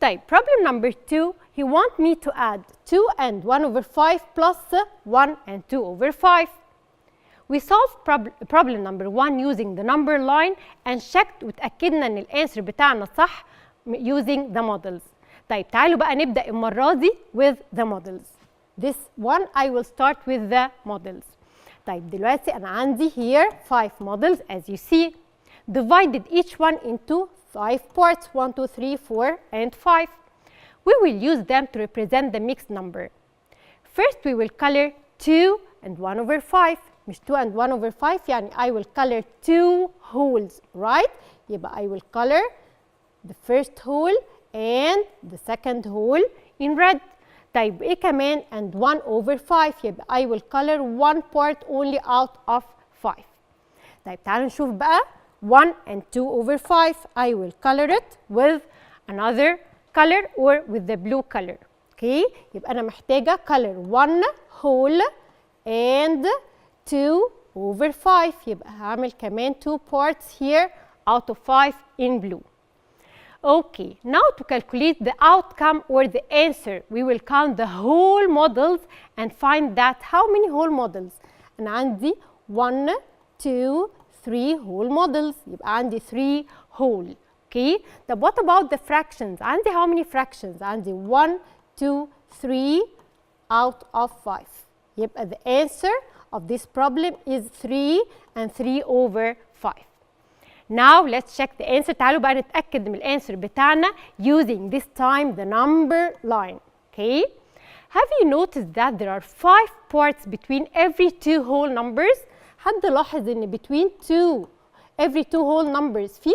طيب problem number 2, he wants me to add 2 and 1 over 5 plus 1 and 2 over 5. We solved problem number 1 using the number line and checked وتأكدنا ان الانسر بتاعنا صح using the models. طيب تعالوا بقى نبدأ المرة دي with the models. This one I will start with the models. طيب دلوقتي أنا عندي here 5 models as you see, divided each one into 5 parts, 1, 2, 3, 4, and 5. We will use them to represent the mixed number. First we will color 2 and 1 over 5. مش 2 and 1 over 5 يعني I will color 2 holes, right? يبقى I will color the first hole and the second hole in red. طيب ايه كمان and 1 over 5 يبقى I will color one part only out of 5. طيب تعالوا نشوف بقى 1 and 2 over 5 I will color it with another color or with the blue color. Okay, يبقى أنا محتاجة color 1 whole and 2 over 5 يبقى هعمل كمان 2 parts here out of 5 in blue. Okay, now to calculate the outcome or the answer, we will count the whole models and find that how many whole models. أنا عندي 1, 2, 3 whole models يبقى عندي 3 whole. Okay, طب what about the fractions؟ عندي how many fractions؟ عندي 1, 2, 3 out of 5. يبقى the answer of this problem is 3 and 3 over 5. Now let's check the answer. تعالوا بقى نتأكد من الانسر بتاعنا using this time the number line. Okay? Have you noticed that there are 5 parts between every 2 whole numbers? حد لاحظ ان between every 2 whole numbers في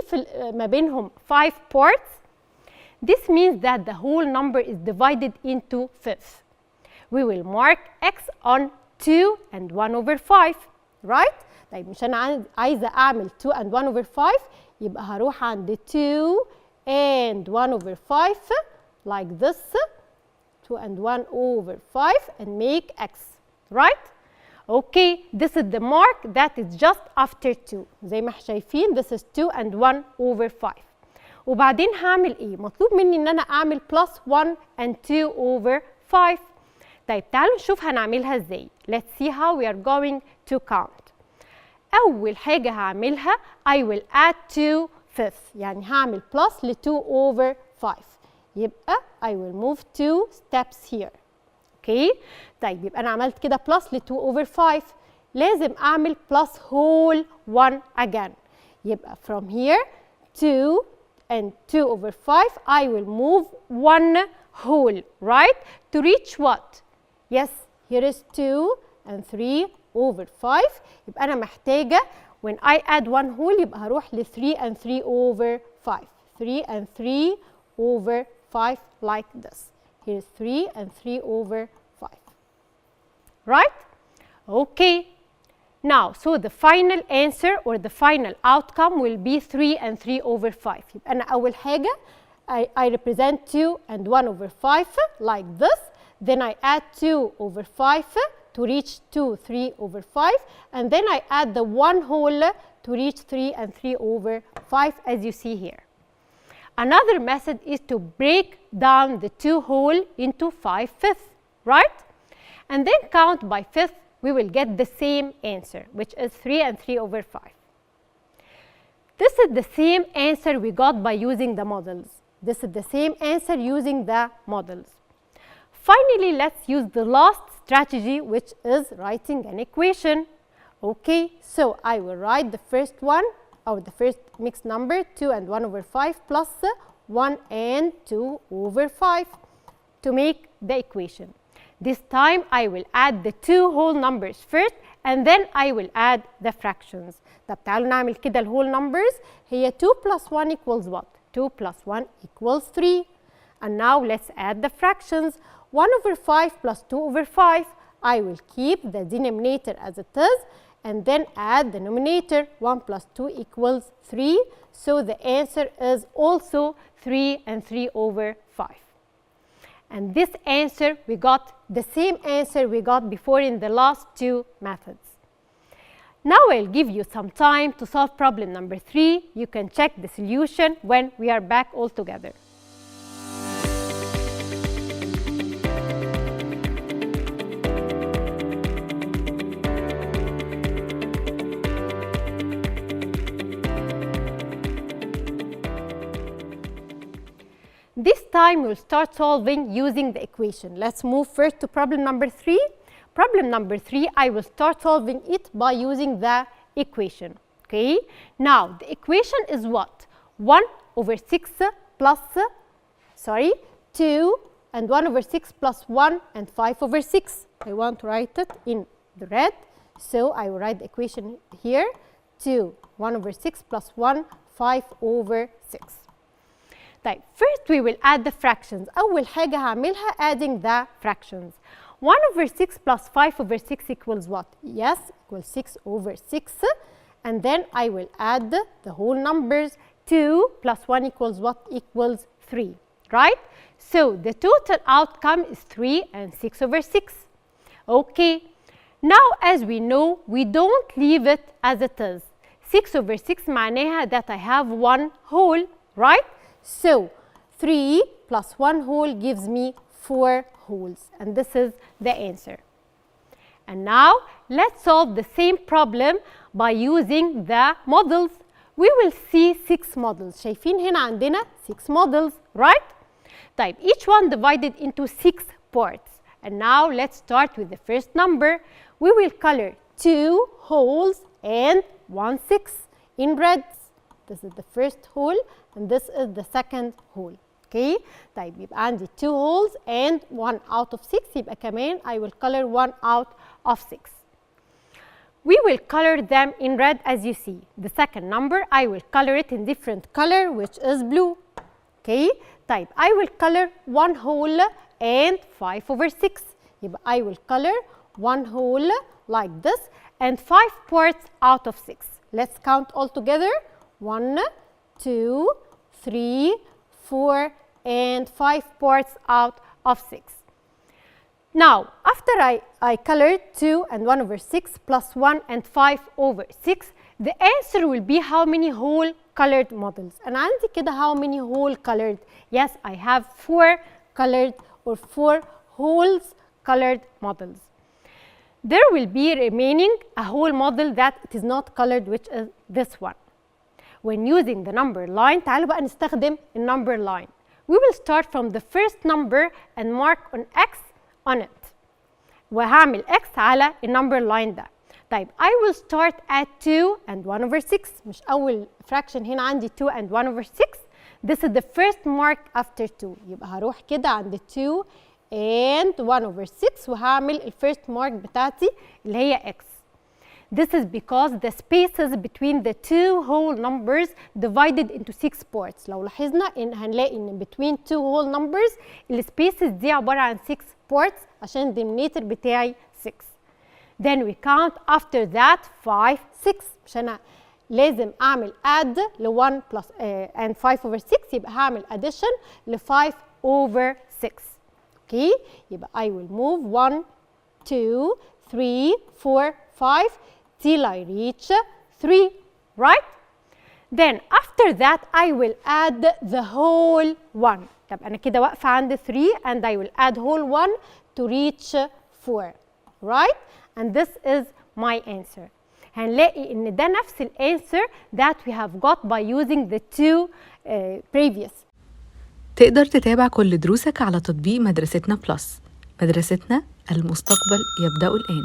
ما بينهم 5 parts? This means that the whole number is divided into fifths. We will mark X on 2 and 1 over 5, right? طيب مش أنا عايزة أعمل 2 and 1 over 5 يبقى هروح عند 2 and 1 over 5 like this, 2 and 1 over 5 and make X, right? Okay, this is the mark that is just after 2. زي ما احنا شايفين this is 2 and 1 over 5. وبعدين هعمل إيه؟ مطلوب مني إن أنا أعمل plus 1 and 2 over 5. طيب تعالوا نشوف هنعملها إزاي. Let's see how we are going to count. أول حاجة هعملها I will add 2 fifths يعني هعمل plus ل 2 over 5 يبقى I will move 2 steps here. Okay? طيب يبقى أنا عملت كده plus ل 2 over 5 لازم أعمل plus whole 1 again يبقى from here 2 and 2 over 5 I will move 1 whole, right? To reach what? Yes, here is 2 and 3 over 5 يبقى أنا محتاجة when I add 1 whole يبقى هروح ل 3 and 3 over 5. 3 and 3 over 5 like this. Here's 3 and 3 over 5. Right? Okay. Now, so the final answer or the final outcome will be 3 and 3 over 5. يبقى أنا أول حاجة I represent 2 and 1 over 5 like this. Then I add 2 over 5 to reach 2, 3 over 5. And then I add the 1 whole to reach 3 and 3 over 5 as you see here. Another method is to break down the 2 whole into 5 fifths, right? And then count by fifth, we will get the same answer, which is 3 and 3 over 5. This is the same answer we got by using the models. This is the same answer using the models. Finally, let's use the last strategy, which is writing an equation. Okay, so I will write the first one, or the first mixed number, 2 and 1 over 5 plus 1 and 2 over 5 to make the equation. This time I will add the 2 whole numbers first and then I will add the fractions. طب تعالوا نعمل كده whole numbers. هي 2 plus 1 equals what? 2 plus 1 equals 3. And now let's add the fractions. 1 over 5 plus 2 over 5. I will keep the denominator as it is and then add the numerator. 1 plus 2 equals 3. So the answer is also 3 and 3 over 5. And this answer, we got the same answer we got before in the last 2 methods. Now I'll give you some time to solve problem number 3. You can check the solution when we are back all together. This time we'll start solving using the equation. Let's move first to problem number 3. Problem number 3, I will start solving it by using the equation. Okay, now the equation is what? 1 over 6 plus, 2 and 1 over 6 plus 1 and 5 over 6. I want to write it in the red, so I will write the equation here. 2, 1 over 6 plus 1, 5 over 6. طيب, first we will add the fractions. أول حاجة هعملها adding the fractions. 1 over 6 plus 5 over 6 equals what? Yes, equals 6 over 6. And then I will add the whole numbers. 2 plus 1 equals what? Equals 3, right? So the total outcome is 3 and 6 over 6. Okay, now as we know, we don't leave it as it is. 6 over 6 معناها that I have one whole, right? So 3 plus 1 whole gives me 4 wholes, and this is the answer. And now let's solve the same problem by using the models. We will see 6 models. شايفين هنا عندنا 6 models, right? طيب, each one divided into 6 parts. And now let's start with the first number. We will color 2 holes and 1 6 in red. This is the first hole and this is the second hole. Okay, طيب, يبقى عندي 2 holes and 1 out of 6. يبقى كمان I will color 1 out of 6. We will color them in red as you see. The second number I will color it in different color, which is blue. Okay, طيب, I will color 1 hole and 5 over 6. يبقى I will color 1 hole like this and 5 parts out of 6. Let's count all together. 1, 2, 3, 4 and 5 parts out of 6. Now, after I colored 2 and 1 over 6 plus 1 and 5 over 6, the answer will be how many whole colored models. أنا عندي كده how many whole colored? Yes, I have 4 colored or 4 holes colored models. There will be remaining a whole model that it is not colored, which is this one. When using the number line, تعالوا بقى نستخدم النمبر line. We will start from the first number and mark on X on it. وهعمل X على النمبر line ده. طيب, I will start at 2 and 1 over 6. مش أول fraction هنا عندي 2 and 1 over 6. This is the first mark after 2. يبقى هروح كده عند 2 and 1 over 6 وهعمل الفيرست مارك بتاعتي اللي هي X. This is because the spaces between the two whole numbers divided into 6 parts. لو لاحظنا إن هنلاقي إن between two whole numbers السبيسز دي عبارة عن 6 parts عشان الدينومينيتور بتاعي 6. Then we count after that 5, 6. مش أنا لازم أعمل add ل 1 plus and 5 over 6. يبقى هعمل addition ل 5 over 6. Okay, يبقى I will move 1, 2, 3, 4, 5 till I reach 3, right? Then after that I will add the whole 1. طب أنا كده واقفة عند 3 and I will add whole 1 to reach 4, right? And this is my answer. هنلاقي إن ده نفس الانسر that we have got by using the two previous. تقدر تتابع كل دروسك على تطبيق مدرستنا بلس. مدرستنا، المستقبل يبدأ الآن.